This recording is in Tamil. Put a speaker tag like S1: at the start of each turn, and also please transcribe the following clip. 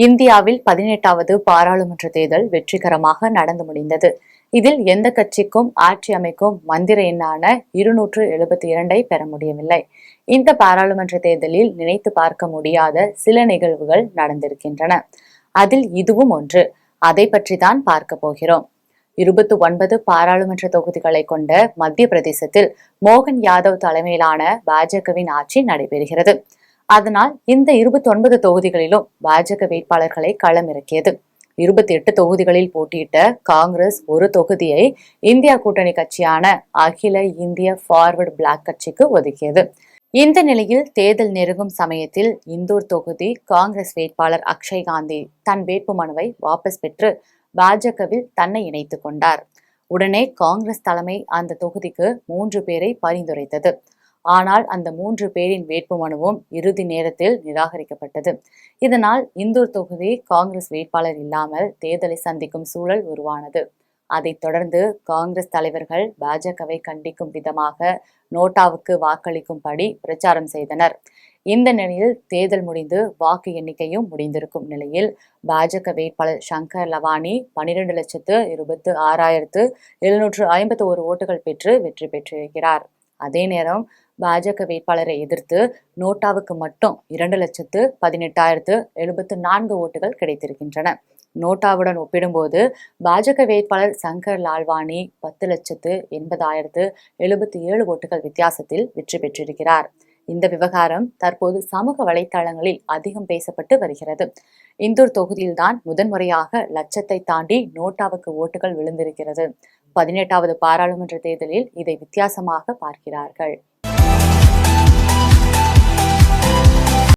S1: இந்தியாவில் 18வது பாராளுமன்ற தேர்தல் வெற்றிகரமாக நடந்து முடிந்தது. இதில் எந்த கட்சிக்கும் ஆட்சி அமைக்கும் மந்திர எண்ணான 272 பெற முடியவில்லை. இந்த பாராளுமன்ற தேர்தலில் நினைத்து பார்க்க முடியாத சில நிகழ்வுகள் நடந்திருக்கின்றன. அதில் இதுவும் ஒன்று. அதை பற்றி தான் பார்க்க போகிறோம். 29 பாராளுமன்ற தொகுதிகளை கொண்ட மத்திய பிரதேசத்தில் மோகன் யாதவ் தலைமையிலான பாஜகவின் ஆட்சி நடைபெறுகிறது. அதனால் இந்த 29 தொகுதிகளிலும் பாஜக வேட்பாளர்களை களமிறக்கியது. 28 தொகுதிகளில் போட்டியிட்ட காங்கிரஸ் ஒரு தொகுதியை இந்தியா கூட்டணி கட்சியான அகில இந்திய ஃபார்வர்டு பிளாக் கட்சிக்கு ஒதுக்கியது. இந்த நிலையில் தேர்தல் நெருங்கும் சமயத்தில் இந்தூர் தொகுதி காங்கிரஸ் வேட்பாளர் அக்ஷய் காந்தி தன் வேட்புமனுவை வாபஸ் பெற்று பாஜகவில் தன்னை இணைத்துக் கொண்டார். உடனே காங்கிரஸ் தலைமை அந்த தொகுதிக்கு 3 பேரை பரிந்துரைத்தது. ஆனால் அந்த 3 பேரின் வேட்புமனுவும் இறுதி நேரத்தில் நிராகரிக்கப்பட்டது. இதனால் இந்தூர் தொகுதி காங்கிரஸ் வேட்பாளர் இல்லாமல் தேர்தலை சந்திக்கும் சூழல் உருவானது. அதைத் தொடர்ந்து காங்கிரஸ் தலைவர்கள் பாஜகவை கண்டிக்கும் விதமாக நோட்டாவுக்கு வாக்களிக்கும்படி பிரச்சாரம் செய்தனர். இந்த நிலையில் தேர்தல் முடிந்து வாக்கு எண்ணிக்கையும் முடிந்திருக்கும் நிலையில் பாஜக வேட்பாளர் சங்கர் லவானி 12,26,751 ஓட்டுகள் பெற்று வெற்றி பெற்றிருக்கிறார். அதே நேரம் பாஜக வேட்பாளரை எதிர்த்து நோட்டாவுக்கு மட்டும் 2,18,074 ஓட்டுகள் கிடைத்திருக்கின்றன. நோட்டாவுடன் ஒப்பிடும்போது பாஜக வேட்பாளர் சங்கர் லால்வானி 10,80,077 ஓட்டுகள் வித்தியாசத்தில் வெற்றி பெற்றிருக்கிறார். இந்த விவகாரம் தற்போது சமூக வலைத்தளங்களில் அதிகம் பேசப்பட்டு வருகிறது. இந்தூர் தொகுதியில்தான் முதன்முறையாக லட்சத்தை தாண்டி நோட்டாவுக்கு ஓட்டுகள் விழுந்திருக்கிறது. 18வது பாராளுமன்ற தேர்தலில் இதை வித்தியாசமாக பார்க்கிறார்கள்.